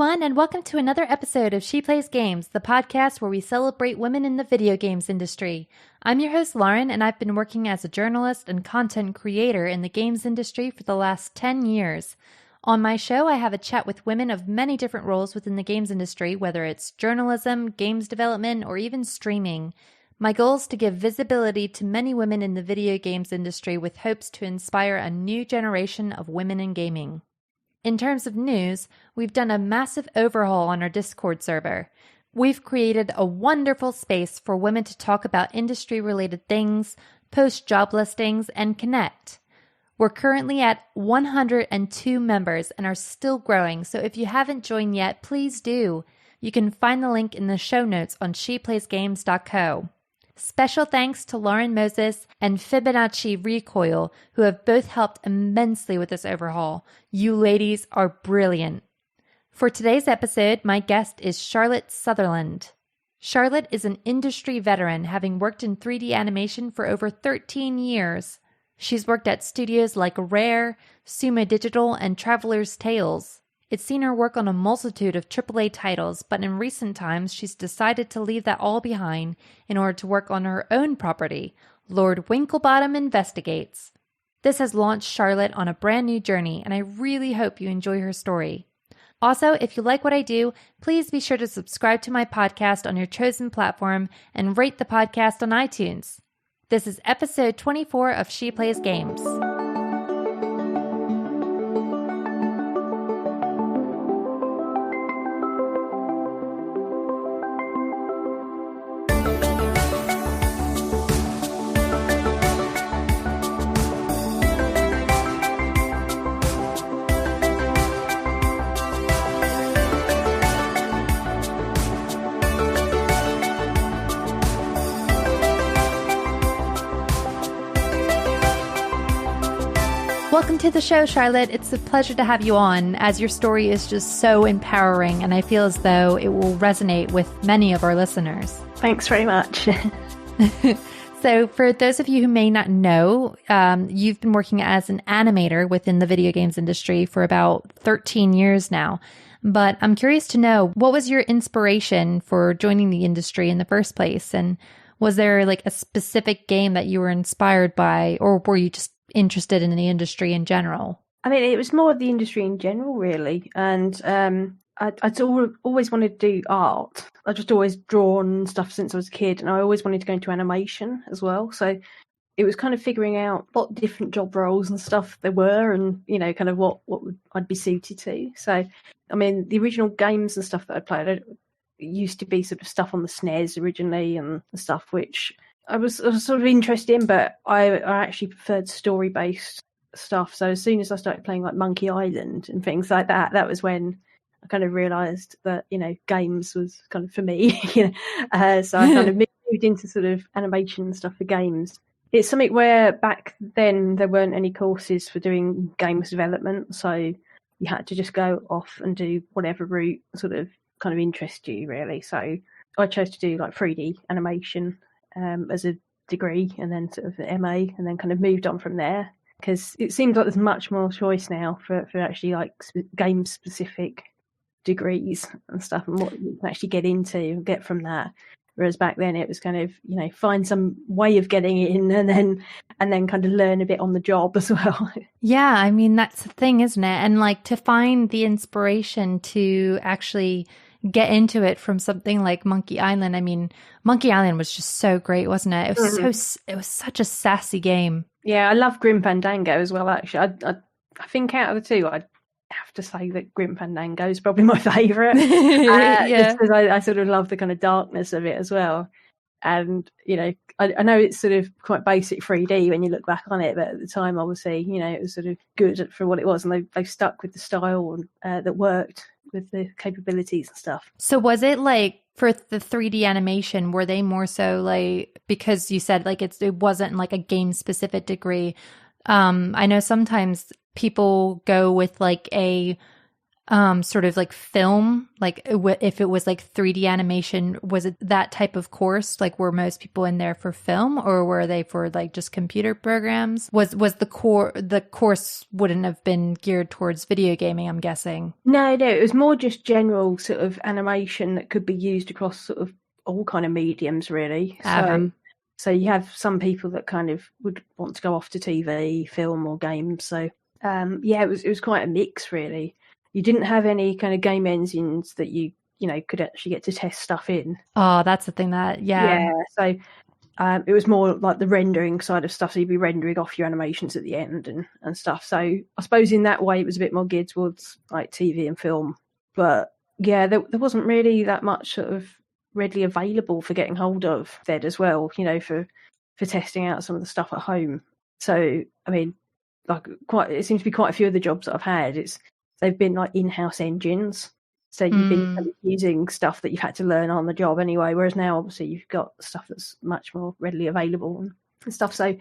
everyone, and welcome to another episode of She Plays Games, the podcast where we celebrate women in the video games industry. I'm your host, Lauren, and I've been working as a journalist and content creator in the games industry for the last 10 years. On my show, I have a chat with women of many different roles within the games industry, whether it's journalism, games development, or even streaming. My goal is to give visibility to many women in the video games industry with hopes to inspire a new generation of women in gaming. In terms of news, we've done a massive overhaul on our Discord server. We've created a wonderful space for women to talk about industry-related things, post job listings, and connect. We're currently at 102 members and are still growing, so if you haven't joined yet, please do. You can find the link in the show notes on sheplaysgames.co. Special thanks to Lauren Moses and Fibonacci Recoil, who have both helped immensely with this overhaul. You ladies are brilliant. For today's episode, my guest is Charlotte Sutherland. Charlotte is an industry veteran, having worked in 3D animation for over 13 years. She's worked at studios like Rare, Sumo Digital, and Traveler's Tales. It's seen her work on a multitude of AAA titles, but in recent times, she's decided to leave that all behind in order to work on her own property, Lord Winklebottom Investigates. This has launched Charlotte on a brand new journey, and I really hope you enjoy her story. Also, if you like what I do, please be sure to subscribe to my podcast on your chosen platform and rate the podcast on iTunes. This is episode 24 of She Plays Games. Welcome to the show, Charlotte. It's a pleasure to have you on, as your story is just so empowering, and I feel as though it will resonate with many of our listeners. Thanks very much. So for those of you who may not know, you've been working as an animator within the video games industry for about 13 years now. But I'm curious to know, what was your inspiration for joining the industry in the first place? And was there like a specific game that you were inspired by, or were you just interested in the industry in general? I mean, it was more of the industry in general, really. And I'd always wanted to do art. I just always drawn stuff since I was a kid, and I always wanted to go into animation as well. So it was kind of figuring out what different job roles and stuff there were, and kind of what I'd be suited to. So, I mean, the original games and stuff that I played, it used to be sort of stuff on the SNES originally and stuff which I was sort of interested in, but I actually preferred story-based stuff. So as soon as I started playing like Monkey Island and things like that, that was when I kind of realised that, games was kind of for me. So I kind of moved into sort of animation and stuff for games. It's something where back then there weren't any courses for doing games development, so you had to just go off and do whatever route sort of kind of interests you, really. So I chose to do like 3D animation as a degree, and then sort of the MA, and then kind of moved on from there, because it seems like there's much more choice now for actually like game specific degrees and stuff, and what you can actually get into and get from that. Whereas back then it was kind of find some way of getting in, and then kind of learn a bit on the job as well. Yeah, I mean, that's the thing, isn't it? And like to find the inspiration to actually get into it from something like Monkey Island. I mean, Monkey Island was just so great, wasn't it? It was such a sassy game. Yeah, I love Grim Fandango as well, actually. I think out of the two, I'd have to say that Grim Fandango is probably my favourite. Yeah. Just because I sort of love the kind of darkness of it as well. And, I know it's sort of quite basic 3D when you look back on it, but at the time, obviously, it was sort of good for what it was, and they've stuck with the style that worked with the capabilities and stuff. So was it like for the 3D animation, were they more so like, because you said like it wasn't like a game specific degree. I know sometimes people go with like a sort of like film, like if it was like 3D animation, was it that type of course? Like were most people in there for film, or were they for like just computer programs? Was the course wouldn't have been geared towards video gaming, I'm guessing. No, it was more just general sort of animation that could be used across sort of all kind of mediums, really. So you have some people that kind of would want to go off to TV, film, or games. So it was quite a mix, really. You didn't have any kind of game engines that you could actually get to test stuff in. Oh, that's the thing So it was more like the rendering side of stuff. So you'd be rendering off your animations at the end and stuff. So I suppose in that way it was a bit more geared towards like TV and film. But yeah, there wasn't really that much sort of readily available for getting hold of then as well, for testing out some of the stuff at home. So, I mean, it seems to be quite a few of the jobs that I've had, they've been like in-house engines. So you've been kind of using stuff that you've had to learn on the job anyway, whereas now obviously you've got stuff that's much more readily available and stuff. So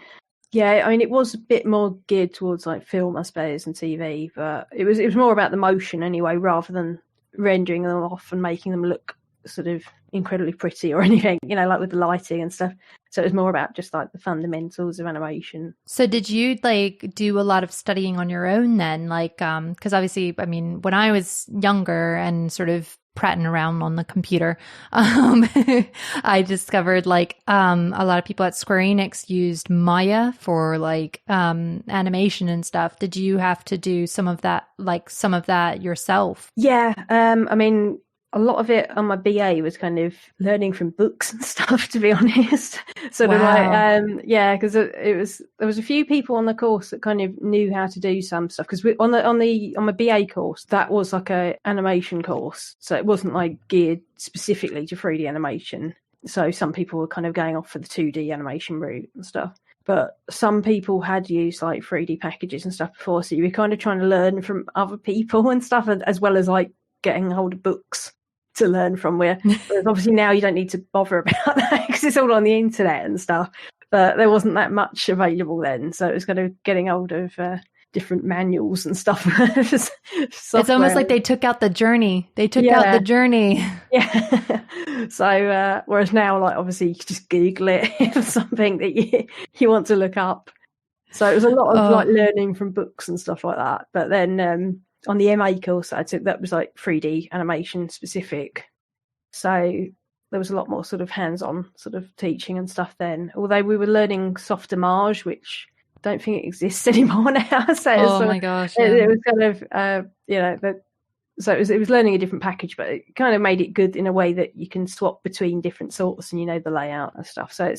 yeah, I mean, it was a bit more geared towards like film, I suppose, and TV, but it was more about the motion anyway, rather than rendering them off and making them look sort of incredibly pretty or anything, like with the lighting and stuff. So it was more about just like the fundamentals of animation. So did you like do a lot of studying on your own then? Like, because obviously, I mean, when I was younger and sort of prattling around on the computer, I discovered like a lot of people at Square Enix used Maya for like animation and stuff. Did you have to do some of that yourself? Yeah, I mean, a lot of it on my BA was kind of learning from books and stuff, to be honest. Sort of like, because there was a few people on the course that kind of knew how to do some stuff. Because on my BA course, that was like a animation course, so it wasn't like geared specifically to 3D animation. So some people were kind of going off for the 2D animation route and stuff. But some people had used like 3D packages and stuff before, so you were kind of trying to learn from other people and stuff, as well as like getting hold of books to learn from. Whereas obviously now you don't need to bother about that because it's all on the internet and stuff. But there wasn't that much available then, so it was kind of getting hold of different manuals and stuff. It's almost like they took out the journey. Yeah. So whereas now, like obviously, you can just Google it if something that you want to look up. So it was a lot of like learning from books and stuff like that. But then on the MA course I took, that was like 3D animation specific. So there was a lot more sort of hands-on sort of teaching and stuff then. Although we were learning Softimage, which I don't think it exists anymore now. So my gosh. It was kind of, so it was learning a different package, but it kind of made it good in a way that you can swap between different sorts and the layout and stuff. So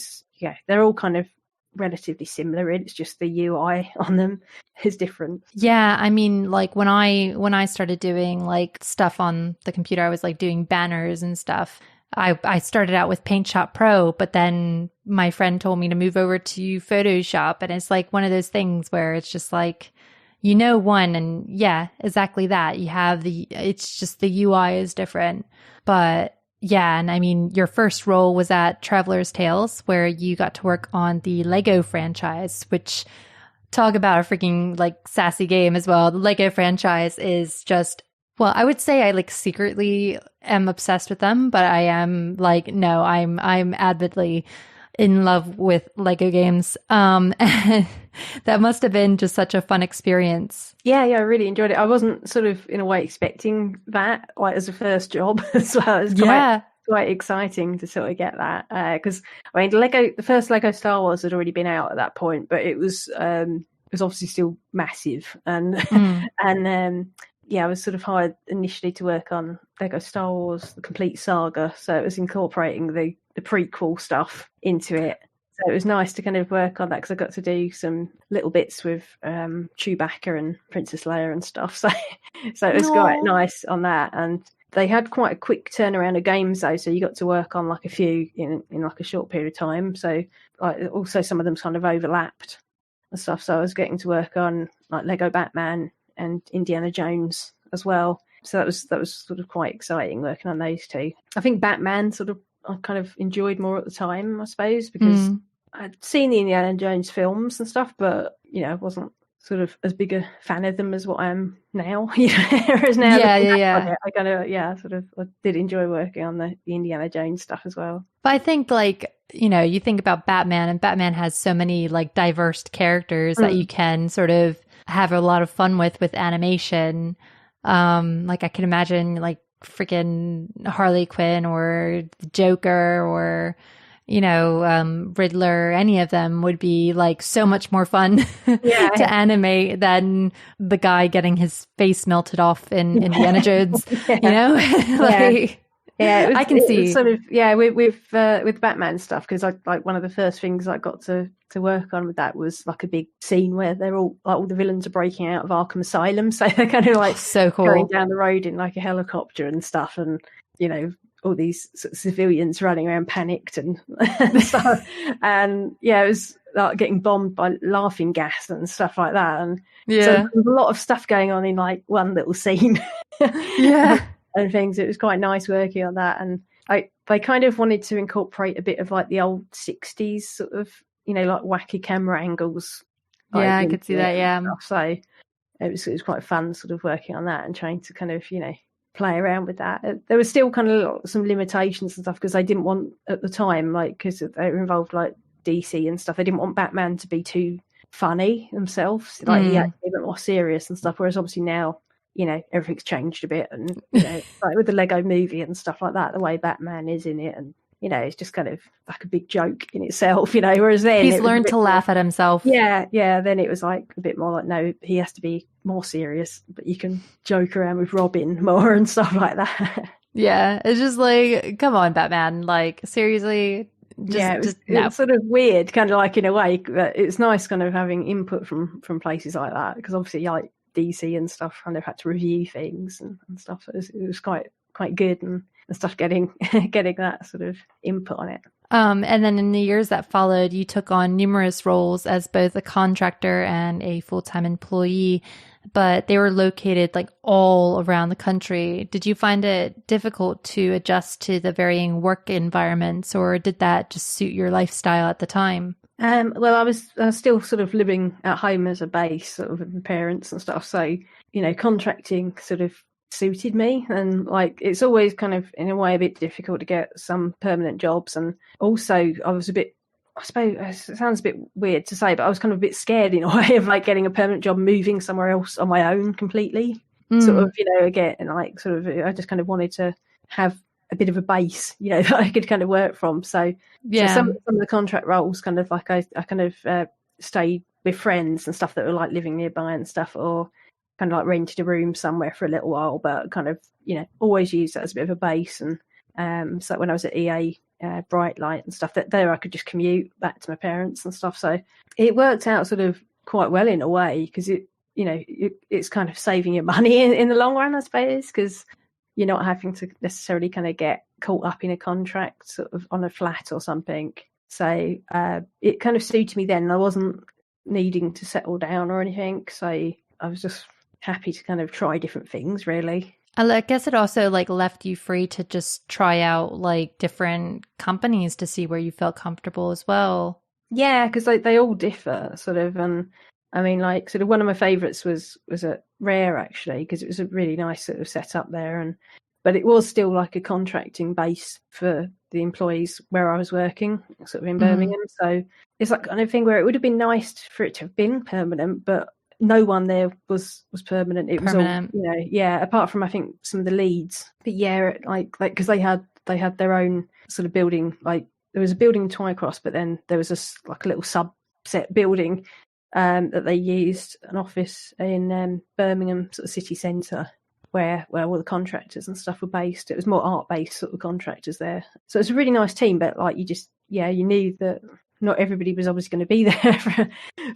they're all kind of relatively similar. It's just the UI on them is different. Yeah, I mean, like when I started doing like stuff on the computer, I was like doing banners and stuff. I started out with Paint Shop Pro, but then my friend told me to move over to Photoshop, and it's like one of those things where it's just like, one, and yeah, exactly that. It's just the UI is different. But yeah, and I mean, your first role was at Traveler's Tales, where you got to work on the Lego franchise, which, talk about a freaking like sassy game as well. The Lego franchise is just, well, I would say I like secretly am obsessed with them, but I am like, no, I'm avidly in love with Lego games. And that must have been just such a fun experience. Yeah, I really enjoyed it. I wasn't sort of in a way expecting that, like as a first job as well. It was quite exciting to sort of get that, because I mean, the first Lego Star Wars had already been out at that point, but it was obviously still massive, and I was sort of hired initially to work on Lego Star Wars: The Complete Saga, so it was incorporating the prequel stuff into it. So it was nice to kind of work on that because I got to do some little bits with Chewbacca and Princess Leia and stuff. So it was quite nice on that. And they had quite a quick turnaround of games though, so you got to work on like a few in like a short period of time. So also some of them kind of overlapped and stuff. So I was getting to work on like Lego Batman and Indiana Jones as well. So that was sort of quite exciting working on those two. I think Batman sort of I kind of enjoyed more at the time, I suppose, because I'd seen the Indiana Jones films and stuff, but I wasn't sort of as big a fan of them as what I am now. Whereas now, I kind of sort of I did enjoy working on the Indiana Jones stuff as well. But I think like, you think about Batman, and Batman has so many like diverse characters that you can sort of have a lot of fun with animation. Like I can imagine like freaking Harley Quinn or the Joker or Riddler, any of them would be like so much more fun to animate than the guy getting his face melted off in Indiana Jones, I can see sort of, with Batman stuff, because I like one of the first things I got to work on with that was like a big scene where they're all like all the villains are breaking out of Arkham Asylum, so they're kind of like so cool going down the road in like a helicopter and stuff, and all these sort of civilians running around panicked and stuff. And it was like getting bombed by laughing gas and stuff like that. And so there was a lot of stuff going on in like one little scene. And things. It was quite nice working on that. And they kind of wanted to incorporate a bit of like the old 60s sort of, like wacky camera angles. Yeah, I could see that, yeah. So it was quite fun sort of working on that and trying to kind of, play around with that. There was still kind of some limitations and stuff because they didn't want at the time, like, because they were involved like DC and stuff, they didn't want Batman to be too funny themselves, like he had to be a bit more serious and stuff, whereas obviously now everything's changed a bit, and like with the Lego movie and stuff like that, the way Batman is in it, and it's just kind of like a big joke in itself, whereas then he's learned to laugh at himself. Then it was like a bit more like, no, he has to be more serious, but you can joke around with Robin more and stuff like that. It's just like, come on, Batman, like seriously. It's sort of weird, kind of like in a way, but it's nice kind of having input from places like that, because obviously like DC and stuff kind of had to review things and stuff. So it was quite good and stuff getting that sort of input on it. And then in the years that followed, you took on numerous roles as both a contractor and a full-time employee, but they were located like all around the country. Did you find it difficult to adjust to the varying work environments, or did that just suit your lifestyle at the time? Well, I was still sort of living at home as a base, sort of with my parents and stuff. So, contracting sort of suited me, and like it's always kind of in a way a bit difficult to get some permanent jobs. And also, I was a bit, I suppose it sounds a bit weird to say, but I was kind of a bit scared in a way of like getting a permanent job, moving somewhere else on my own completely. Sort of, again, and like sort of, I just kind of wanted to have a bit of a base, that I could kind of work from. So some of the contract roles kind of like I kind of stayed with friends and stuff that were like living nearby and stuff, or kind of like rented a room somewhere for a little while, but kind of, always used that as a bit of a base. And so when I was at EA, Bright Light and stuff, that there I could just commute back to my parents and stuff. So it worked out sort of quite well in a way, because it's kind of saving your money in the long run, I suppose, because you're not having to necessarily kind of get caught up in a contract sort of on a flat or something. So it kind of suited me then. I wasn't needing to settle down or anything. So I was just happy to kind of try different things, really. I guess it also like left you free to just try out like different companies to see where you felt comfortable as well. Yeah, because they all differ sort of. And I mean, like sort of one of my favourites was at Rare, actually, because it was a really nice sort of setup there. But it was still like a contracting base for the employees where I was working, sort of in Birmingham. So it's like kind of thing where it would have been nice for it to have been permanent, but no one there was permanent. It was all, apart from I think some of the leads. But like because they had their own sort of building. Like there was a building in Twycross, but then there was a little subset building that they used, an office in Birmingham sort of city centre, where all the contractors and stuff were based. It was more art based sort of contractors there. So it's a really nice team, but like you knew that not everybody was obviously going to be there for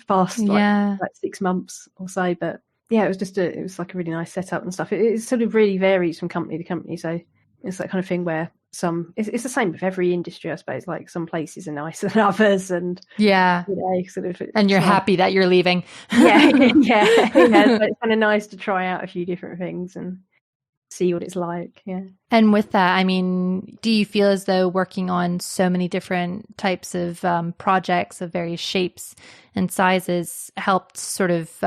past like 6 months or so. But yeah, it was like a really nice setup and stuff. It sort of really varies from company to company. So it's that kind of thing where it's the same with every industry, I suppose. Like some places are nicer than others, and sort of. And you're happy that you're leaving. yeah. So it's kind of nice to try out a few different things and see what it's like. Yeah. And with that, I mean, do you feel as though working on so many different types of projects of various shapes and sizes helped sort of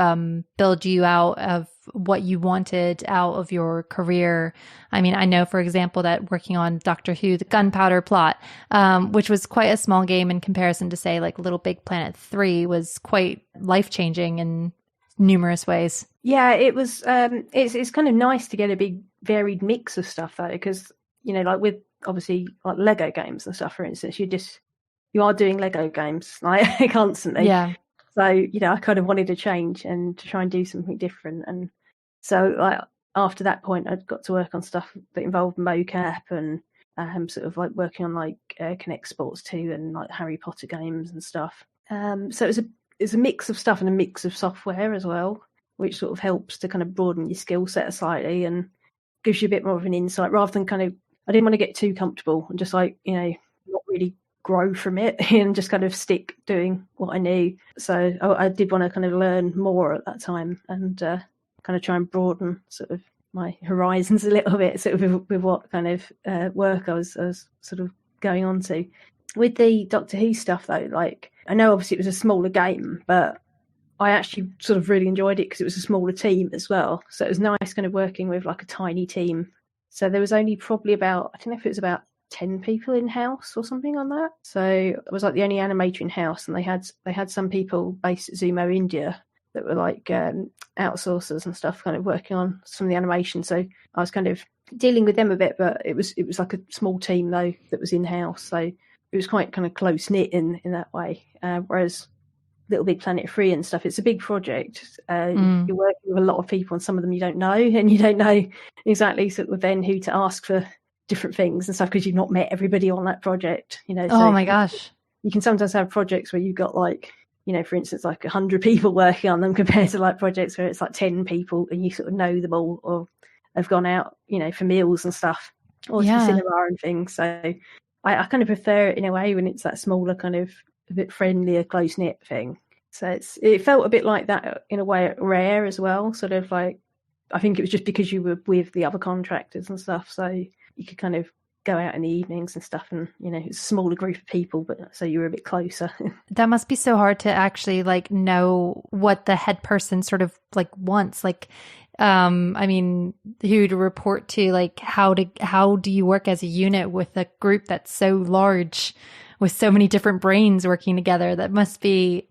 build you out of what you wanted out of your career? I mean, I know, for example, that working on Doctor Who, the Gunpowder Plot, which was quite a small game in comparison to, say, like Little Big Planet 3, was quite life-changing in numerous ways. Yeah, it was. It's kind of nice to get a big varied mix of stuff though, because like with obviously like Lego games and stuff, for instance, you are doing Lego games like constantly. Yeah. So I kind of wanted to change and to try and do something different, and so like after that point, I got to work on stuff that involved mocap and sort of like working on like Connect Sports 2 and like Harry Potter games and stuff. So it's a mix of stuff and a mix of software as well, which sort of helps to kind of broaden your skill set slightly and gives you a bit more of an insight rather than kind of, I didn't want to get too comfortable and just like, not really grow from it and just kind of stick doing what I knew. So I did want to kind of learn more at that time and kind of try and broaden sort of my horizons a little bit, sort of with what kind of work I was sort of going on to. With the Doctor Who stuff though, like I know obviously it was a smaller game, but I actually sort of really enjoyed it because it was a smaller team as well. So it was nice kind of working with like a tiny team. So there was only probably about, I don't know if it was about 10 people in house or something on that. So I was like the only animator in house, and they had some people based at Sumo India that were like outsourcers and stuff, kind of working on some of the animation. So I was kind of dealing with them a bit, but it was like a small team though that was in house. So it was quite kind of close knit in that way. Whereas Little Big Planet 3 and stuff, it's a big project. You're working with a lot of people, and some of them you don't know, and you don't know exactly sort of then who to ask for different things and stuff because you've not met everybody on that project. So oh my gosh, you can sometimes have projects where you've got like, for instance, like 100 people working on them compared to like projects where it's like 10 people and you sort of know them all or have gone out, for meals and stuff or to the cinema and things. So I kind of prefer it in a way when it's that smaller kind of a bit friendlier, close-knit thing. So it felt a bit like that in a way at Rare as well, sort of like, I think it was just because you were with the other contractors and stuff, so you could kind of go out in the evenings and stuff, and it's a smaller group of people, but so you were a bit closer. That must be so hard to actually like know what the head person sort of like wants, like I mean, who to report to, like how do you work as a unit with a group that's so large with so many different brains working together? That must be,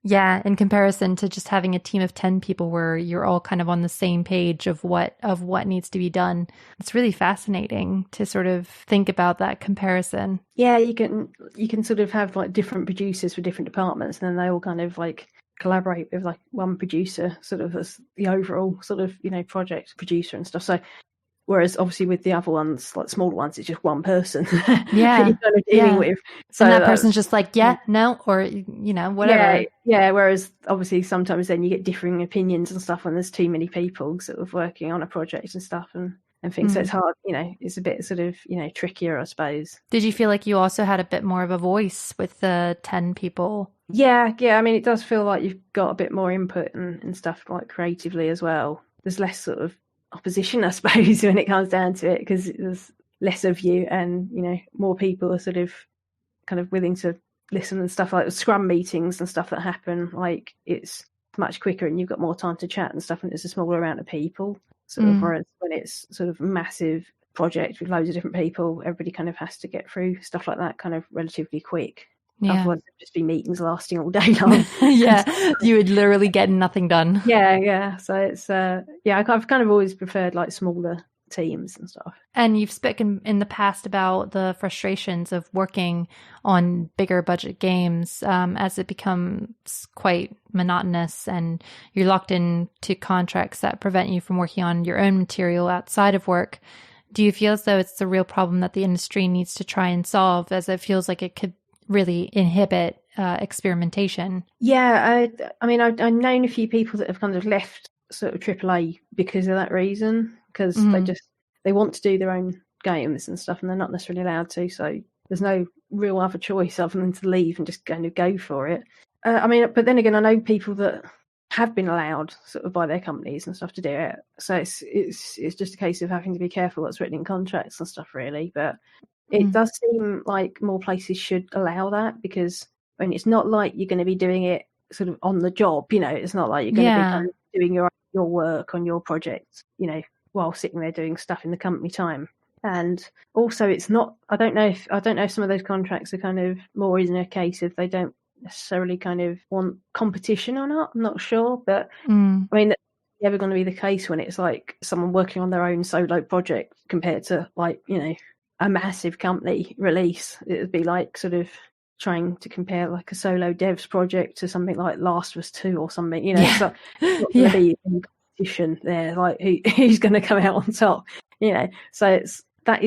in comparison to just having a team of 10 people where you're all kind of on the same page of what needs to be done. It's really fascinating to sort of think about that comparison. Yeah, you can sort of have like different producers for different departments, and then they all kind of like collaborate with like one producer sort of as the overall sort of, project producer and stuff. So whereas obviously with the other ones, like smaller ones, it's just one person that you're kind of dealing with. So and that person's just like, no, or, whatever. Yeah. Whereas obviously sometimes then you get differing opinions and stuff when there's too many people sort of working on a project and stuff and things. So it's hard, it's a bit sort of, trickier, I suppose. Did you feel like you also had a bit more of a voice with the 10 people? Yeah. I mean, it does feel like you've got a bit more input and stuff like creatively as well. There's less sort of opposition, I suppose, when it comes down to it, because there's less of you and more people are sort of kind of willing to listen and stuff. Like the scrum meetings and stuff that happen, like it's much quicker and you've got more time to chat and stuff, and it's a smaller amount of people sort of, whereas when it's sort of a massive project with loads of different people, everybody kind of has to get through stuff like that kind of relatively quick. Otherwise it'd just be meetings lasting all day long. You would literally get nothing done. So it's I've kind of always preferred like smaller teams and stuff. And you've spoken in the past about the frustrations of working on bigger budget games as it becomes quite monotonous and you're locked into contracts that prevent you from working on your own material outside of work. Do you feel as though it's a real problem that the industry needs to try and solve, as it feels like it could really inhibit experimentation? I mean, I've known a few people that have kind of left sort of AAA because of that reason, because they want to do their own games and stuff, and they're not necessarily allowed to. So there's no real other choice other than to leave and just kind of go for it. I mean, but then again, I know people that have been allowed sort of by their companies and stuff to do it. So it's just a case of having to be careful what's written in contracts and stuff, really. But it does seem like more places should allow that, because I mean, it's not like you're going to be doing it sort of on the job. You know, it's not like you're going to be kind of doing your work on your project, you know, while sitting there doing stuff in the company time. And also, it's not. I don't know if some of those contracts are kind of more in a case if they don't necessarily kind of want competition or not. I'm not sure, but I mean, that's never going to be the case when it's like someone working on their own solo project compared to, like, you know, a massive company release. It would be like sort of trying to compare like a solo devs project to something like Last of Us 2 or something. You know, it's not going to be any competition there. Like who's going to come out on top? You know, so that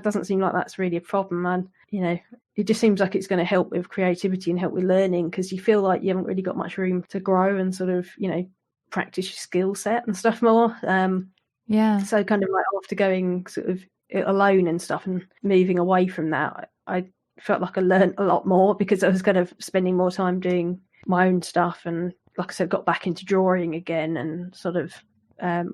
doesn't seem like that's really a problem, man. You know, it just seems like it's going to help with creativity and help with learning, because you feel like you haven't really got much room to grow and sort of, you know, practice your skill set and stuff more. So kind of like after going sort of alone and stuff and moving away from that, I felt like I learned a lot more, because I was kind of spending more time doing my own stuff, and like I said, got back into drawing again, and sort of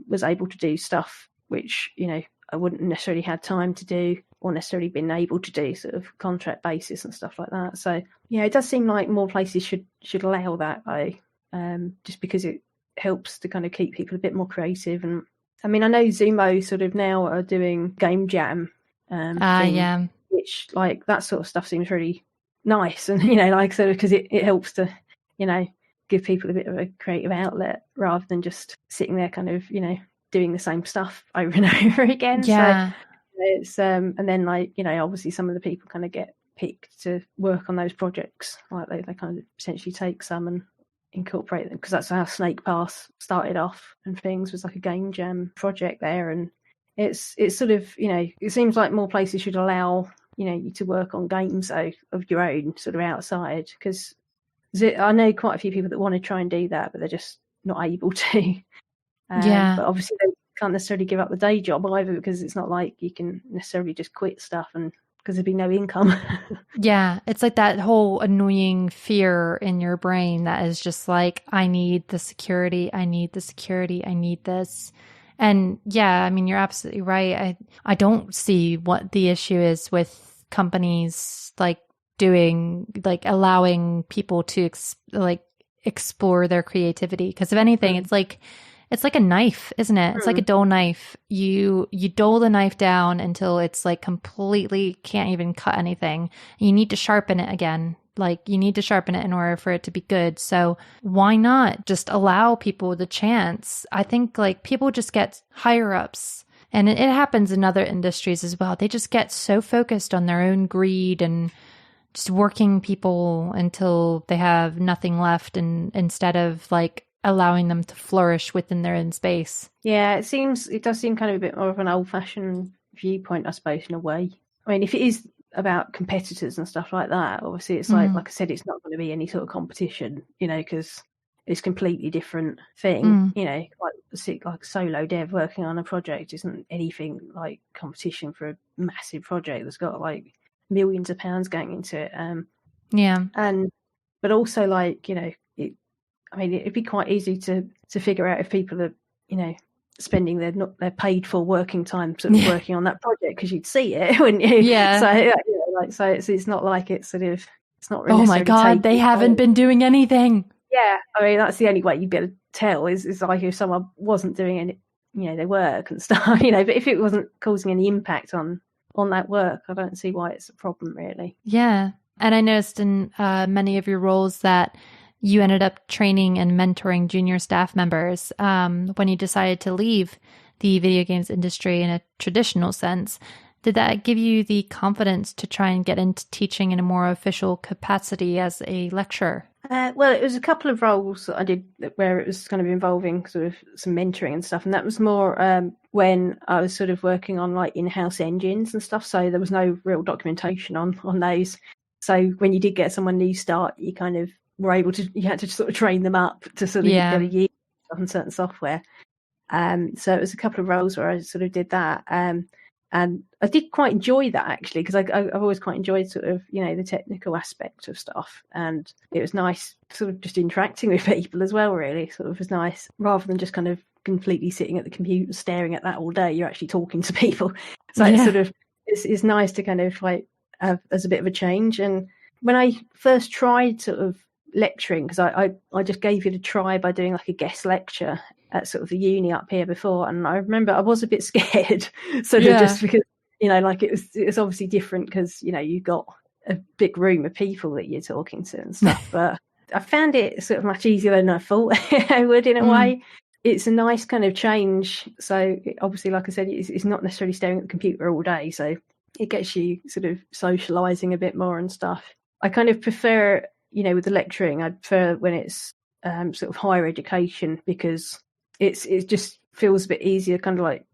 was able to do stuff which, you know, I wouldn't necessarily had time to do or necessarily been able to do, sort of contract basis and stuff like that. So yeah, it does seem like more places should allow that, just because it helps to kind of keep people a bit more creative. And I mean, I know Sumo sort of now are doing game jam, which, like, that sort of stuff seems really nice, and, you know, like, sort of, because it helps to, you know, give people a bit of a creative outlet rather than just sitting there kind of, you know, doing the same stuff over and over again. So it's and then, like, you know, obviously some of the people kind of get picked to work on those projects, like they kind of essentially take some and incorporate them, because that's how Snake Pass started off, and things was like a game jam project there. And it's sort of, you know, it seems like more places should allow, you know, you to work on games of your own sort of outside, because I know quite a few people that want to try and do that, but they're just not able to. But obviously they can't necessarily give up the day job either, because it's not like you can necessarily just quit stuff, and because there'd be no income. It's like that whole annoying fear in your brain that is just like, I need the security, I need this. And yeah, I mean, you're absolutely right. I don't see what the issue is with companies like doing, like, allowing people to explore their creativity, because if anything, it's like a knife, isn't it? It's like a dull knife. You dull the knife down until it's like completely can't even cut anything. You need to sharpen it again. Like, you need to sharpen it in order for it to be good. So why not just allow people the chance? I think, like, people just get higher ups, and it happens in other industries as well. They just get so focused on their own greed and just working people until they have nothing left, and instead of, like, allowing them to flourish within their own space. Yeah, it does seem kind of a bit more of an old-fashioned viewpoint, I suppose, in a way. I mean, if it is about competitors and stuff like that, obviously it's like I said, it's not going to be any sort of competition, you know, because it's a completely different thing. You know, like solo dev working on a project isn't anything like competition for a massive project that's got like millions of pounds going into it. But also, like, you know, I mean, it'd be quite easy to figure out if people are, you know, spending their paid for working time sort of working on that project, because you'd see it, wouldn't you? So, you know, like, so it's not like it's sort of, it's not really. Oh my God, they haven't been doing anything. Yeah, I mean, that's the only way you'd be able to tell is like if someone wasn't doing any, you know, their work and stuff, you know. But if it wasn't causing any impact on that work, I don't see why it's a problem, really. Yeah, and I noticed in many of your roles that you ended up training and mentoring junior staff members when you decided to leave the video games industry in a traditional sense. Did that give you the confidence to try and get into teaching in a more official capacity as a lecturer? Well, it was a couple of roles that I did where it was kind of involving sort of some mentoring and stuff. And that was more when I was sort of working on like in-house engines and stuff. So there was no real documentation on those. So when you did get someone new start, you kind of were able to, you had to sort of train them up to sort of get a year on certain software. So it was a couple of roles where I sort of did that. And I did quite enjoy that, actually, because I've always quite enjoyed sort of, the technical aspect of stuff. And it was nice sort of just interacting with people as well, really. Sort of was nice, rather than just kind of completely sitting at the computer staring at that all day. You're actually talking to people. So it's sort of, it's nice to kind of like have as a bit of a change. And when I first tried sort of lecturing, because I just gave it a try by doing like a guest lecture at sort of the uni up here before, and I remember I was a bit scared, sort of just because like it was obviously different because you've got a big room of people that you're talking to and stuff. But I found it sort of much easier than I thought I would in a way. It's a nice kind of change. So obviously, like I said, it's not necessarily staring at the computer all day, so it gets you sort of socializing a bit more and stuff. I kind of prefer, with the lecturing, I prefer when it's sort of higher education, because it just feels a bit easier, kind of like,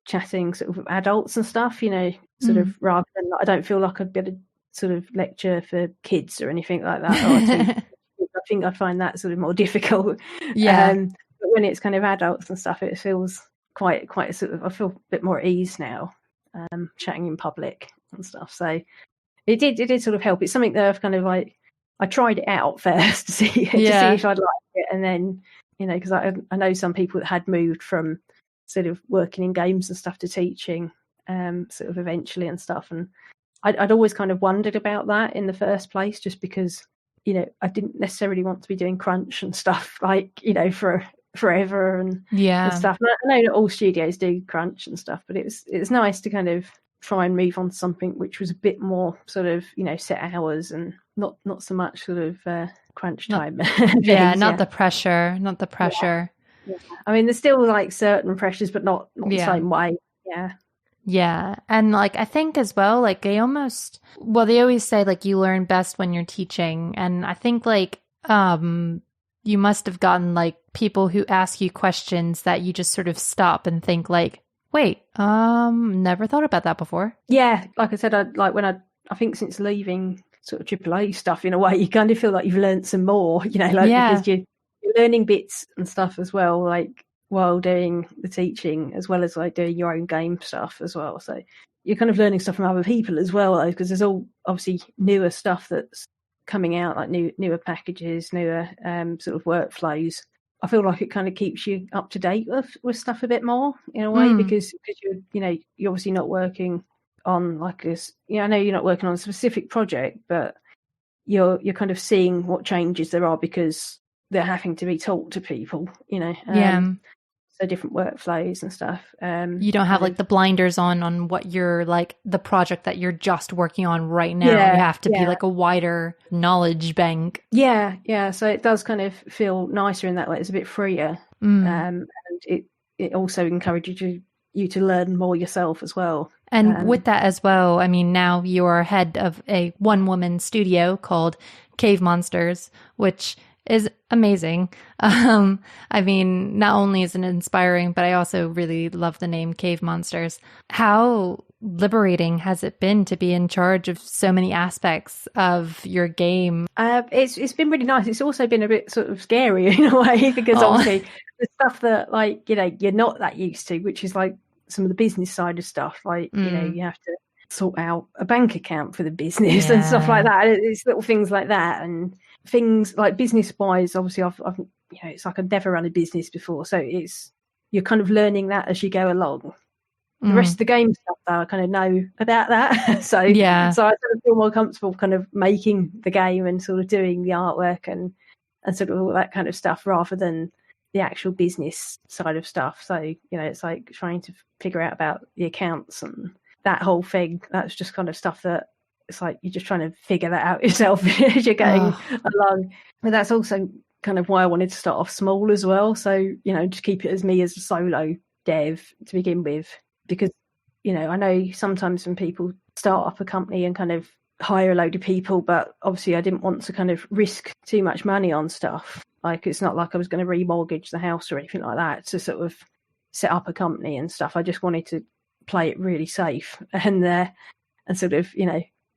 chatting sort of with adults and stuff, sort of, rather than, I don't feel like I'd be able to sort of lecture for kids or anything like that. I think I find that sort of more difficult. But when it's kind of adults and stuff, it feels quite sort of, I feel a bit more at ease now, chatting in public and stuff. So it did sort of help. It's something that I've kind of like, I tried it out first to see if I'd like it, and then because I know some people that had moved from sort of working in games and stuff to teaching, sort of eventually and stuff, and I'd always kind of wondered about that in the first place, just because I didn't necessarily want to be doing crunch and stuff like for forever and stuff. And I know that all studios do crunch and stuff, but it was nice to kind of try and move on to something which was a bit more sort of set hours and not so much sort of crunch time. Not the pressure. I mean, there's still like certain pressures, but not the same way. And like I think as well, like they always say like you learn best when you're teaching, and I think like you must have gotten like people who ask you questions that you just sort of stop and think like, wait, never thought about that before. Yeah, like I said, I think since leaving sort of AAA stuff, in a way, you kind of feel like you've learned some more, because you're learning bits and stuff as well, like while doing the teaching, as well as like doing your own game stuff as well. So you're kind of learning stuff from other people as well, because there's all obviously newer stuff that's coming out, like newer packages, newer sort of workflows. I feel like it kind of keeps you up to date with stuff a bit more in a way, because you're obviously not working on like this. I know you're not working on a specific project, but you're kind of seeing what changes there are because they're having to be taught to people. So different workflows and stuff. You don't have like the blinders on what you're like the project that you're just working on right now. You have to be like a wider knowledge bank. So it does kind of feel nicer in that way. It's a bit freer, and it also encourages you to learn more yourself as well. And with that as well, I mean, now you are head of a one-woman studio called Cave Monsters, which is amazing. I mean, not only is it inspiring, but I also really love the name Cave Monsters. How liberating has it been to be in charge of so many aspects of your game? It's been really nice. It's also been a bit sort of scary in a way, because obviously the stuff that like you're not that used to, which is like some of the business side of stuff, like you have to sort out a bank account for the business and stuff like that. It's little things like that, and things like business wise, obviously I've it's like I've never run a business before, so you're kind of learning that as you go along. The rest of the game stuff though, I kind of know about that. so I sort of feel more comfortable kind of making the game and sort of doing the artwork and sort of all that kind of stuff, rather than the actual business side of stuff. So it's like trying to figure out about the accounts and that whole thing. That's just kind of stuff that it's like you're just trying to figure that out yourself as you're going along. But that's also kind of why I wanted to start off small as well. So, just keep it as me as a solo dev to begin with. Because, I know sometimes when people start up a company and kind of hire a load of people, but obviously I didn't want to kind of risk too much money on stuff. Like, it's not like I was going to remortgage the house or anything like that to sort of set up a company and stuff. I just wanted to play it really safe and sort of,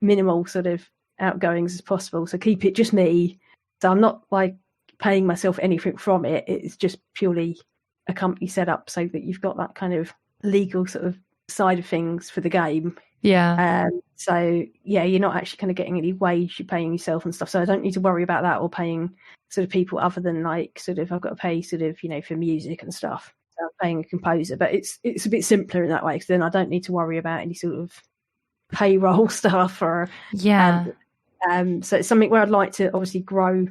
minimal sort of outgoings as possible. So keep it just me. So I'm not like paying myself anything from it. It's just purely a company set up so that you've got that kind of legal sort of side of things for the game. Yeah. So yeah, you're not actually kind of getting any wage, you're paying yourself and stuff. So I don't need to worry about that, or paying sort of people other than like sort of I've got to pay sort of, for music and stuff. So I'm paying a composer, but it's a bit simpler in that way, because then I don't need to worry about any sort of payroll stuff or Yeah. so it's something where I'd like to obviously grow,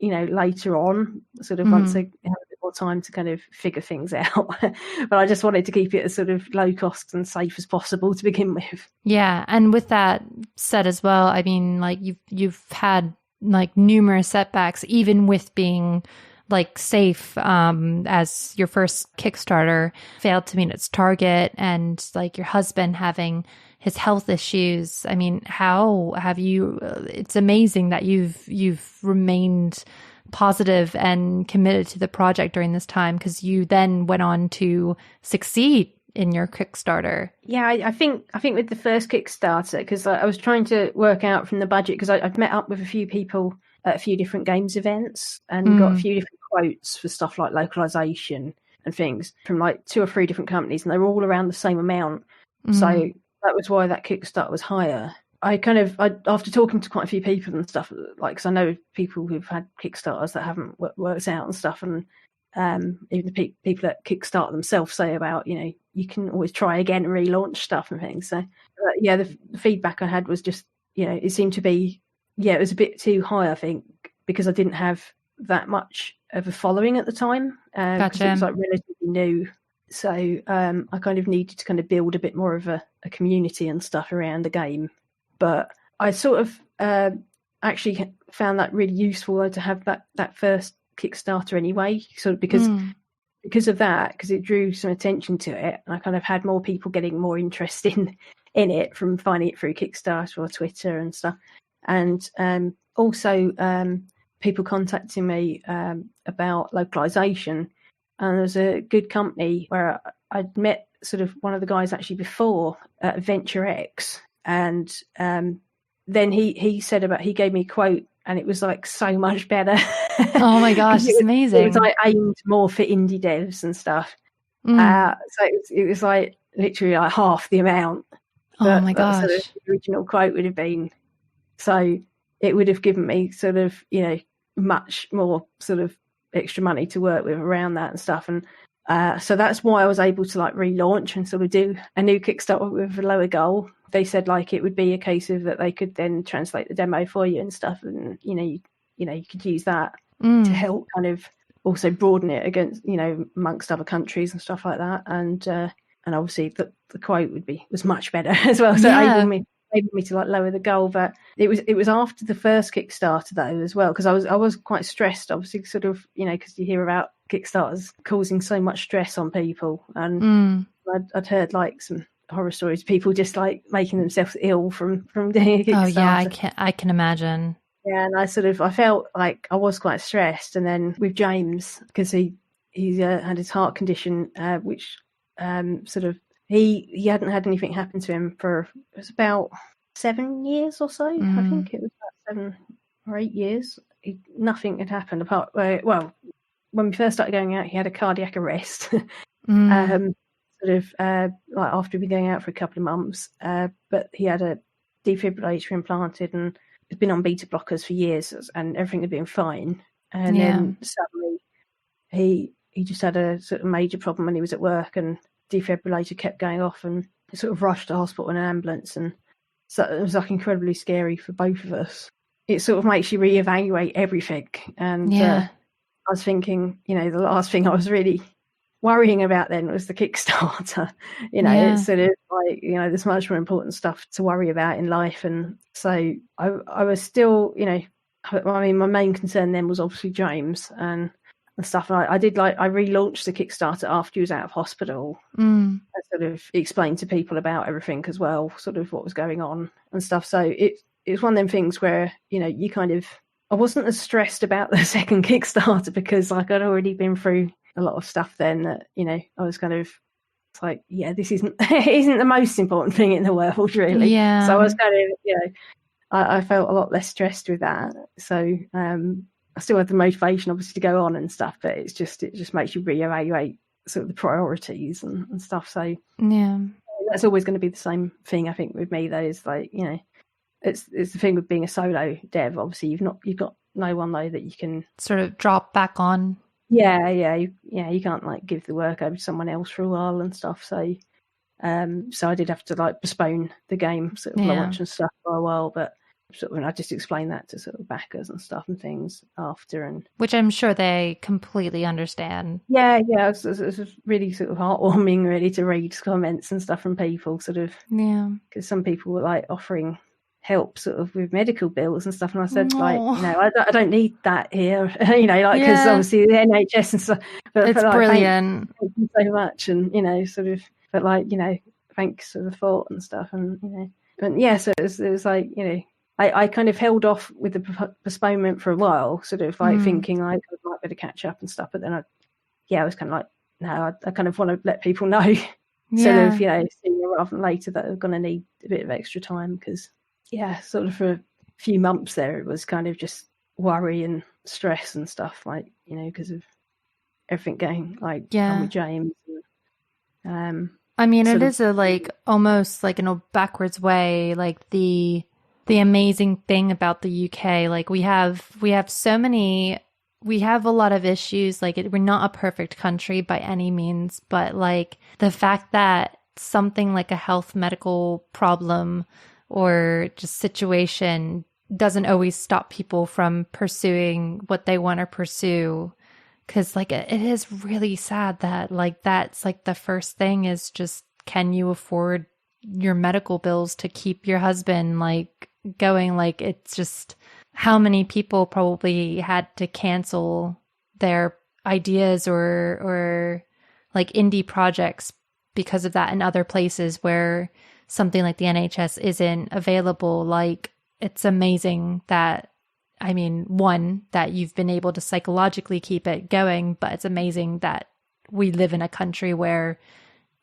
later on, sort of once I have a bit more time to kind of figure things out. But I just wanted to keep it as sort of low cost and safe as possible to begin with. Yeah. And with that said as well, I mean, like you've had like numerous setbacks, even with being like safe, as your first Kickstarter failed to meet its target, and like your husband having his health issues. I mean, how have you, it's amazing that you've remained positive and committed to the project during this time, because you then went on to succeed in your Kickstarter. Yeah, I think with the first Kickstarter, because I was trying to work out from the budget, because I'd met up with a few people at a few different games events and got a few different quotes for stuff like localization and things from like 2 or 3 different companies, and they were all around the same amount. So that was why that Kickstarter was higher. I after talking to quite a few people and stuff, like, because I know people who've had Kickstarters that haven't worked out and stuff, and even the people that Kickstart themselves say about, you can always try again and relaunch stuff and things. So yeah, the feedback I had was just, it seemed to be, it was a bit too high, I think, because I didn't have that much of a following at the time, because it was like relatively new. So I kind of needed to kind of build a bit more of a community and stuff around the game. But I sort of actually found that really useful, though, to have that first Kickstarter anyway, sort of because of that, because it drew some attention to it, and I kind of had more people getting more interest in it from finding it through Kickstarter or Twitter and stuff, and also people contacting me about localization. And there was a good company where I'd met sort of one of the guys actually before at Venture X, and then he said he gave me a quote, and it was like so much better. Oh my gosh, it's amazing. It was like aimed more for indie devs and stuff. So it was like literally like half the amount. Oh my gosh. Sort of the original quote would have been. So it would have given me sort of, much more sort of extra money to work with around that and stuff. And so that's why I was able to like relaunch and sort of do a new Kickstarter with a lower goal. They said like it would be a case of that they could then translate the demo for you and stuff, and you could use that to help kind of also broaden it against amongst other countries and stuff like that. And obviously the quote was much better as well. So able me to like lower the goal. But it was after the first Kickstarter though as well, because I was quite stressed, obviously, sort of because you hear about Kickstarters causing so much stress on people, and I'd heard like some horror stories, people just like making themselves ill from doing a Kickstarter. Oh yeah, I can imagine. Yeah, and I felt like I was quite stressed. And then with James, because he had his heart condition, which sort of he hadn't had anything happen to him for, it was about 7 years or so. I think it was about 7 or 8 years. Nothing had happened apart. Well, when we first started going out, he had a cardiac arrest. Like after we'd been going out for a couple of months, but he had a defibrillator implanted and had been on beta blockers for years, and everything had been fine. And then suddenly he just had a sort of major problem when he was at work, and defibrillator kept going off, and sort of rushed to hospital in an ambulance. And so it was like incredibly scary for both of us. It sort of makes you reevaluate everything. And I was thinking, the last thing I was really worrying about then was the Kickstarter. It's sort of like, there's much more important stuff to worry about in life. And so I was still, I mean, my main concern then was obviously James and stuff. And I relaunched the Kickstarter after he was out of hospital. And sort of explained to people about everything as well, sort of what was going on and stuff. So it's one of them things where, you kind of, I wasn't as stressed about the second Kickstarter, because like I'd already been through a lot of stuff then that, I was kind of, it's like, this isn't the most important thing in the world, really. Yeah. So I was kind of, I felt a lot less stressed with that. So I still had the motivation, obviously, to go on and stuff, but it just makes you reevaluate sort of the priorities and stuff. So that's always going to be the same thing. I think with me though is like, you know, it's the thing with being a solo dev. Obviously, you've got no one though that you can sort of drop back on. You can't like give the work over to someone else for a while and stuff. So so I did have to like postpone the game sort of launch and stuff for a while, but sort of, and I just explained that to sort of backers and stuff and things after, and which I'm sure they completely understand. It was really sort of heartwarming, really, to read comments and stuff from people, sort of, because some people were like offering help sort of with medical bills and stuff, and I said like, you know, I don't need that here, you know, like, because obviously the NHS and stuff, but it's like, brilliant. thank you so much, and you know, sort of, but like, you know, thanks for the thought and stuff, and you know, and so it was like, you know, I kind of held off with the postponement for a while, sort of like thinking like I might better catch up and stuff, but then I was kind of like, no, I kind of want to let people know, sort of, you know, sooner rather than later, that they're going to need a bit of extra time, because sort of for a few months there, it was kind of just worry and stress and stuff, like, you know, because of everything going like on with James. And, I mean, it is a like almost like in a backwards way, like the amazing thing about the UK, like we have a lot of issues. Like we're not a perfect country by any means, but like the fact that something like a health medical problem or just situation doesn't always stop people from pursuing what they want to pursue. Cause like it is really sad that like that's like the first thing is just, can you afford your medical bills to keep your husband like going? Like it's just, how many people probably had to cancel their ideas or like indie projects because of that in other places where something like the NHS isn't available. Like it's amazing that, I mean, one, that you've been able to psychologically keep it going, but it's amazing that we live in a country where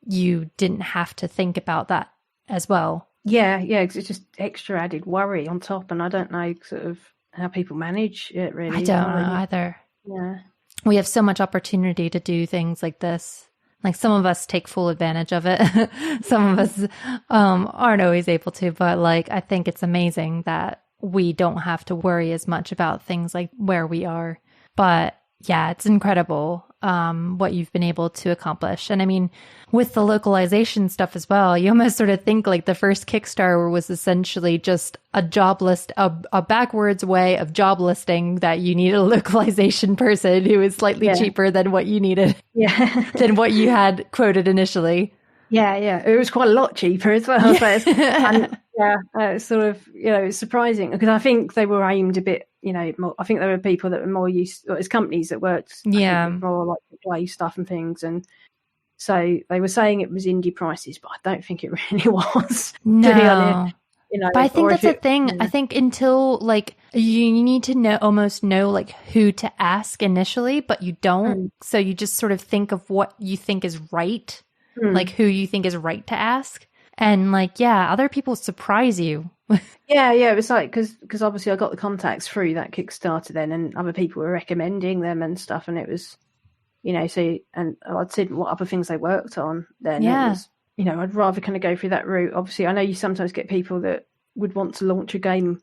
you didn't have to think about that as well. Yeah, because it's just extra added worry on top, and I don't know sort of how people manage it really. I don't know either. Yeah. We have so much opportunity to do things like this. Like some of us take full advantage of it. Some of us aren't always able to, but like I think it's amazing that we don't have to worry as much about things like where we are. But yeah, it's incredible what you've been able to accomplish. And I mean, with the localization stuff as well, you almost sort of think like the first Kickstarter was essentially just a job list, a backwards way of job listing that you need a localization person who is slightly cheaper than what you needed, than what you had quoted initially. Yeah, it was quite a lot cheaper as well. It's sort of, you know, it's surprising because I think they were aimed a bit, you know, more, I think there were people that were more used, or it's companies that worked more like play stuff and things, and so they were saying it was indie prices, but I don't think it really was. No. To be honest. You know, but I think that's the thing. I think until like you need to almost know like who to ask initially, but you don't. So you just sort of think of what you think is right, like who you think is right to ask. And like, other people surprise you. It was like, because obviously I got the contacts through that Kickstarter then, and other people were recommending them and stuff. And it was, you know, and I'd seen what other things they worked on then. It was, you know, I'd rather kind of go through that route. Obviously, I know you sometimes get people that would want to launch a game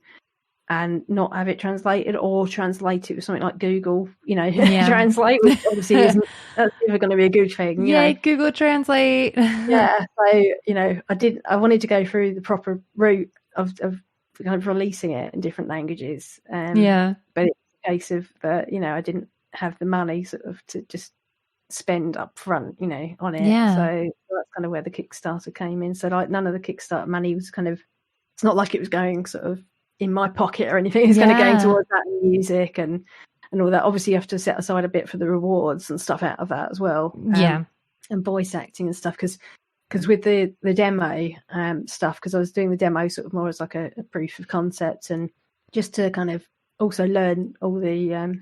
and not have it translated, or translate it with something like Google, you know, Translate, which obviously that's never going to be a good thing. Yay, Google Translate. So, you know, I wanted to go through the proper route of kind of releasing it in different languages. But it's a case of, you know, I didn't have the money sort of to just spend up front, you know, on it. So that's kind of where the Kickstarter came in. So like none of the Kickstarter money was kind of, it's not like it was going sort of in my pocket or anything. It's kind of going towards that music and all that. Obviously you have to set aside a bit for the rewards and stuff out of that as well. And voice acting and stuff, because with the demo stuff, because I was doing the demo sort of more as like a proof of concept, and just to kind of also learn all the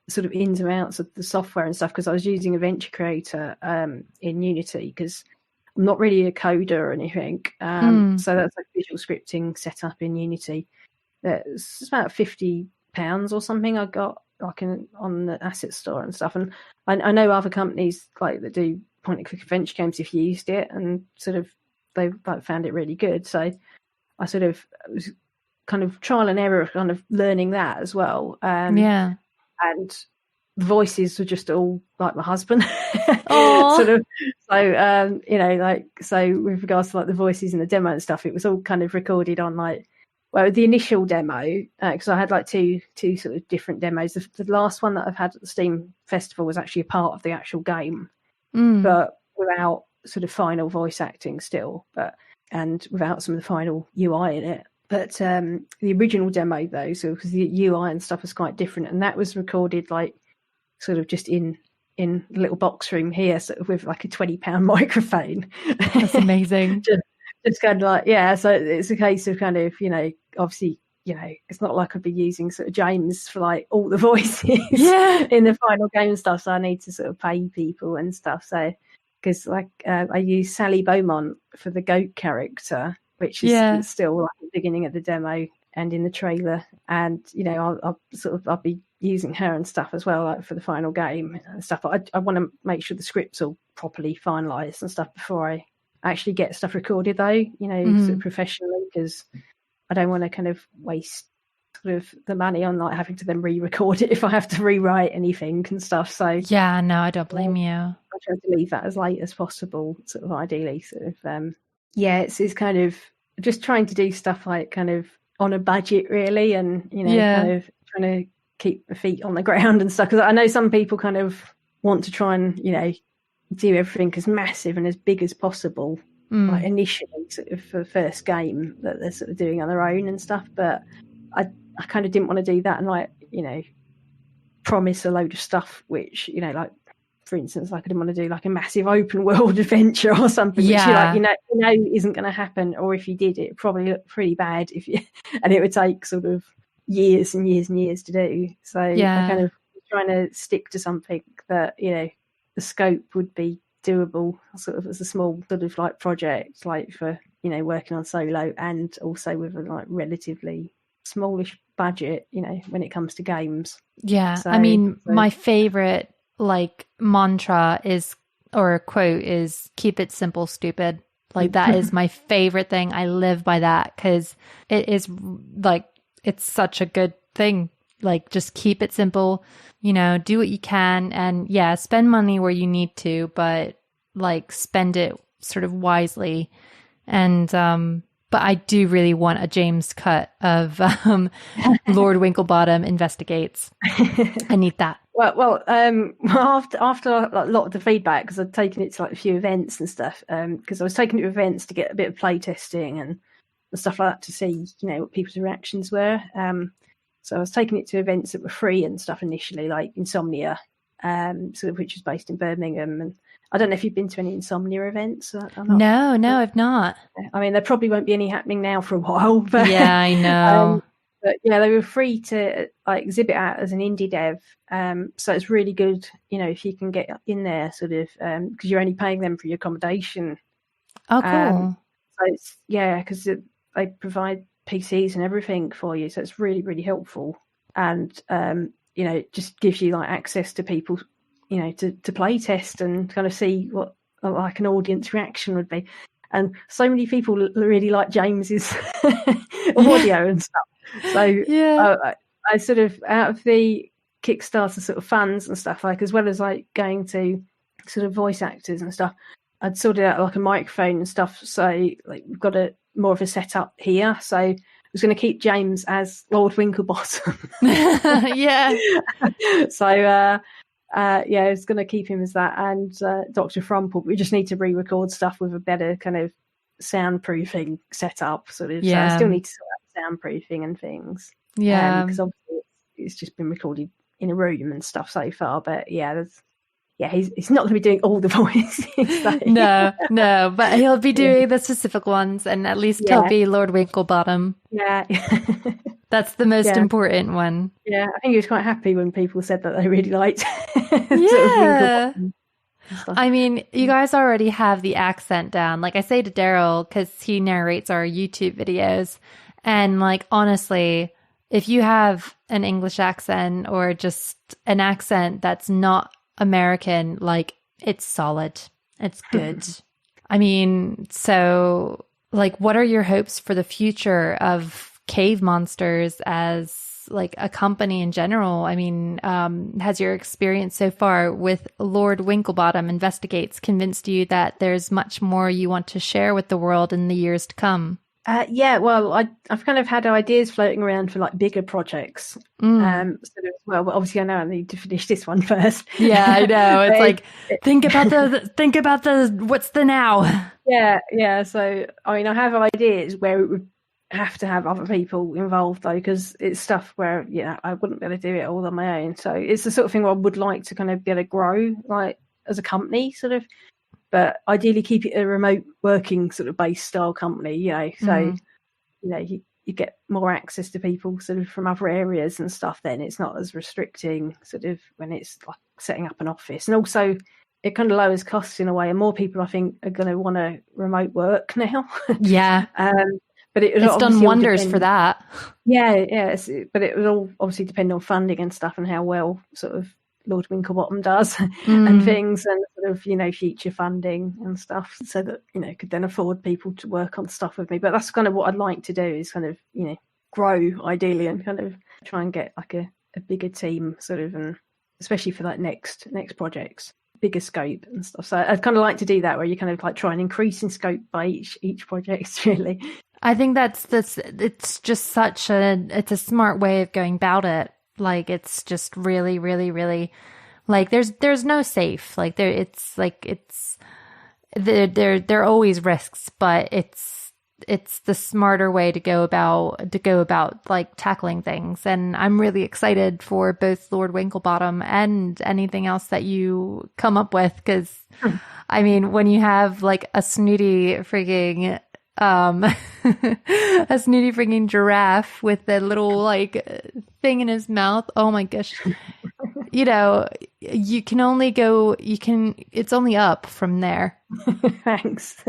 sort of ins and outs of the software and stuff, because I was using Adventure Creator in Unity, because I'm not really a coder or anything. So that's like visual scripting set up in Unity. It's about £50 or something I got like on the asset store and stuff. And I know other companies like that do point and click adventure games have used it and sort of they like found it really good. So I sort of was kind of trial and error, kind of learning that as well. Yeah. And the voices were just all like my husband. Aw. Sort of. So, you know, like, so with regards to like the voices and the demo and stuff, it was all kind of recorded on like, well, the initial demo, because I had like two sort of different demos. The last one that I've had at the Steam Festival was actually a part of the actual game, but without sort of final voice acting still, and without some of the final UI in it. But the original demo though, so because the UI and stuff was quite different, and that was recorded like sort of just in a little box room here, sort of with like a £20 microphone. That's amazing. Just kind of like, yeah. So it's a case of kind of, you know, obviously, you know, it's not like I'd be using sort of James for like all the voices in the final game and stuff. So I need to sort of pay people and stuff. So because like I use Sally Beaumont for the goat character, which is still like the beginning of the demo and in the trailer, and you know I'll be using her and stuff as well, like for the final game and stuff. I want to make sure the script's all properly finalised and stuff before I actually get stuff recorded, though, you know, sort of professionally, because I don't want to kind of waste sort of the money on like having to then re-record it if I have to rewrite anything and stuff. So yeah, no, I don't blame you. I try to leave that as late as possible, sort of ideally, sort of it's kind of just trying to do stuff like kind of on a budget really, and you know, kind of trying to keep my feet on the ground and stuff, because I know some people kind of want to try and, you know, do everything as massive and as big as possible, like initially sort of for the first game that they're sort of doing on their own and stuff, but I kind of didn't want to do that and like, you know, promise a load of stuff which, you know, like for instance, like I didn't want to do like a massive open world adventure or something, which you like, you know isn't going to happen, or if you did, it probably looked pretty bad if you, and it would take sort of years and years and years to do. So I kind of trying to stick to something that, you know, the scope would be doable, sort of as a small sort of like project, like for, you know, working on solo, and also with a like relatively smallish budget, you know, when it comes to games. Yeah, so, I mean, my favorite like mantra is, or quote is, keep it simple, stupid. Like that is my favorite thing. I live by that because it is like, it's such a good thing. Like just keep it simple, you know, do what you can, and spend money where you need to, but like spend it sort of wisely. And but I do really want a James cut of Lord Winklebottom Investigates. I need that. Well, after a lot of the feedback, because I'd taken it to like a few events and stuff, because I was taking it to events to get a bit of play testing and stuff like that to see, you know, what people's reactions were. So I was taking it to events that were free and stuff initially, like Insomnia, sort of, which is based in Birmingham. And I don't know if you've been to any Insomnia events. No, I've not. I mean, there probably won't be any happening now for a while. But yeah, I know. But yeah, they were free to like exhibit at as an indie dev. So it's really good, you know, if you can get in there, sort of, because you're only paying them for your accommodation. Oh, cool. So it's, because they provide PCs and everything for you, so it's really, really helpful. And you know, it just gives you like access to people, you know, to play test and kind of see what like an audience reaction would be. And so many people really like James's audio and stuff. So I sort of, out of the Kickstarter sort of funds and stuff, like as well as like going to sort of voice actors and stuff, I'd sorted out like a microphone and stuff. So like we've got more of a setup here. So I was going to keep James as Lord Winklebottom. So I was going to keep him as that, and Dr. Frumple. We just need to re-record stuff with a better kind of soundproofing setup, sort of. So I still need to sort out soundproofing and things. Because obviously it's just been recorded in a room and stuff so far. But he's not going to be doing all the voices. So. No, but he'll be doing the specific ones, and at least he'll be Lord Winklebottom. Yeah. That's the most important one. Yeah, I think he was quite happy when people said that they really liked I mean, you guys already have the accent down. Like I say to Daryl, because he narrates our YouTube videos, and like honestly, if you have an English accent or just an accent that's not American, like it's solid, it's good. I mean, so like, what are your hopes for the future of Cave Monsters as like a company in general? I mean, has your experience so far with Lord Winklebottom Investigates convinced you that there's much more you want to share with the world in the years to come? Yeah, well, I've kind of had ideas floating around for like bigger projects. Sort of, well, obviously I know I need to finish this one first. Yeah, I know. It's like, think about the what's the now. Yeah. So, I mean, I have ideas where it would have to have other people involved though, because it's stuff where, I wouldn't be able to do it all on my own. So it's the sort of thing where I would like to kind of be able to grow like as a company sort of, but ideally keep it a remote working sort of base style company, so, you get more access to people sort of from other areas and stuff. Then it's not as restricting sort of when it's like setting up an office, and also it kind of lowers costs in a way, and more people I think are going to want to remote work now. Yeah. But it's done wonders for that. Yeah, but it would all obviously depend on funding and stuff and how well sort of Lord Winklebottom does and things, and sort of, future funding and stuff, so that, could then afford people to work on stuff with me. But that's kind of what I'd like to do, is kind of, grow ideally and kind of try and get like a bigger team sort of, and especially for like next projects, bigger scope and stuff. So I'd kind of like to do that, where you kind of like try and increase in scope by each project really. I think it's just it's a smart way of going about it. Like, it's just really, really, really, like, there's no safe, like there are always risks, but it's the smarter way to go about like tackling things. And I'm really excited for both Lord Winklebottom and anything else that you come up with, because I mean, when you have like a snooty freaking a snooty freaking giraffe with a little like thing in his mouth, oh my gosh, you can only go, it's only up from there. Thanks.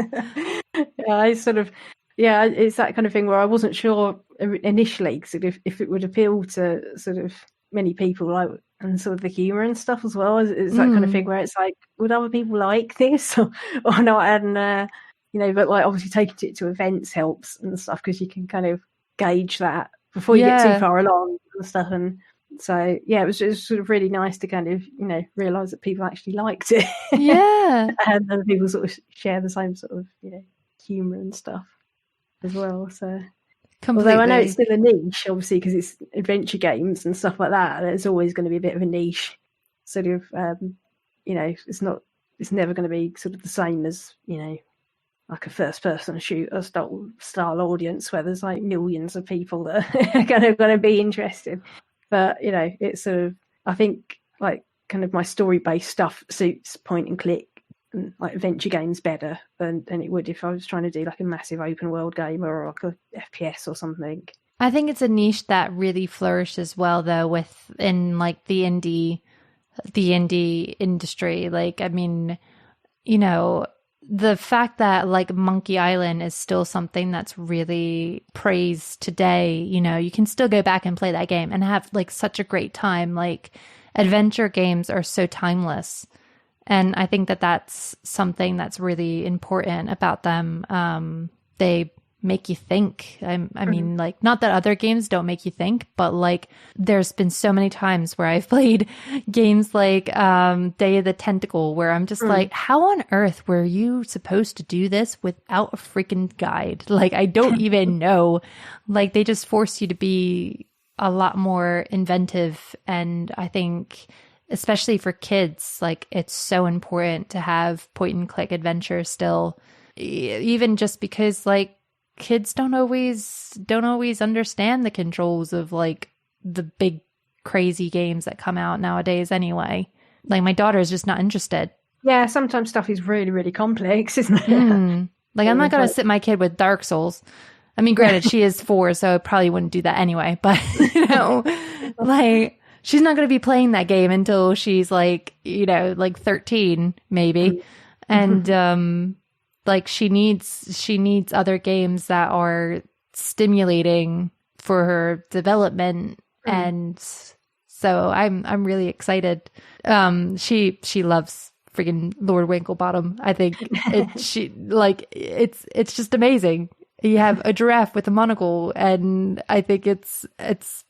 It's that kind of thing where I wasn't sure initially sort of if it would appeal to sort of many people, like, and sort of the humor and stuff as well. It's that kind of thing where it's like, would other people like this or not? And but like obviously taking it to events helps and stuff, because you can kind of gauge that before you get too far along and stuff. And so it was sort of really nice to kind of realize that people actually liked it. And then people sort of share the same sort of humor and stuff as well. So completely. Although I know it's still a niche, obviously, because it's adventure games and stuff like that, and it's always going to be a bit of a niche sort of it's never going to be sort of the same as like a first-person shooter style audience, where there's like millions of people that are going to be interested. But it's sort of, I think, like kind of my story-based stuff suits point and click and like adventure games better than it would if I was trying to do like a massive open world game or like a FPS or something. I think it's a niche that really flourishes well though in like the indie industry. Like, I mean, the fact that like Monkey Island is still something that's really praised today, you can still go back and play that game and have like such a great time. Like, adventure games are so timeless. And I think that that's something that's really important about them. They make you think. I mean, like, not that other games don't make you think, but like there's been so many times where I've played games like Day of the Tentacle, where I'm just like, how on earth were you supposed to do this without a freaking guide? Like, I don't even know. Like, they just force you to be a lot more inventive. And I think, especially for kids, like, it's so important to have point and click adventure still, even just because like kids don't always understand the controls of like the big crazy games that come out nowadays anyway. Like, my daughter is just not interested. Yeah, sometimes stuff is really, really complex, isn't it? Like, I'm not going to sit my kid with Dark Souls. I mean, granted, she is 4, so I probably wouldn't do that anyway, but like, she's not going to be playing that game until she's like, like 13 maybe. And like, she needs other games that are stimulating for her development. And so I'm really excited. She loves freaking Lord Winklebottom. I think it's just amazing. You have a giraffe with a monocle, and I think it's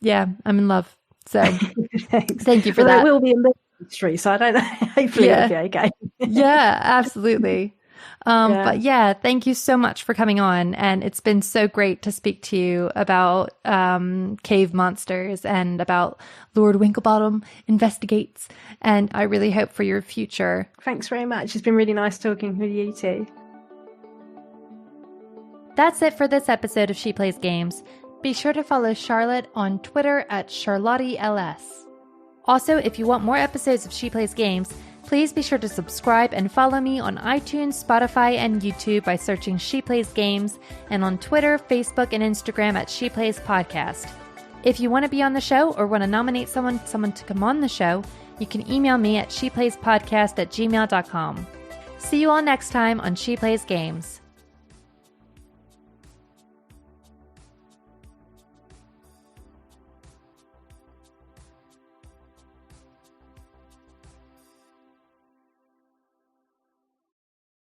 yeah, I'm in love. So thank you for that. It will be in the industry, so I don't know. Hopefully it'll be okay. Yeah, absolutely. But yeah, thank you so much for coming on. And it's been so great to speak to you about cave monsters and about Lord Winklebottom Investigates. And I really hope for your future. Thanks very much. It's been really nice talking with you too. That's it for this episode of She Plays Games. Be sure to follow Charlotte on Twitter at CharlotteLS. Also, if you want more episodes of She Plays Games, please be sure to subscribe and follow me on iTunes, Spotify, and YouTube by searching She Plays Games, and on Twitter, Facebook, and Instagram at She Plays Podcast. If you want to be on the show or want to nominate someone to come on the show, you can email me at sheplayspodcast@gmail.com. See you all next time on She Plays Games.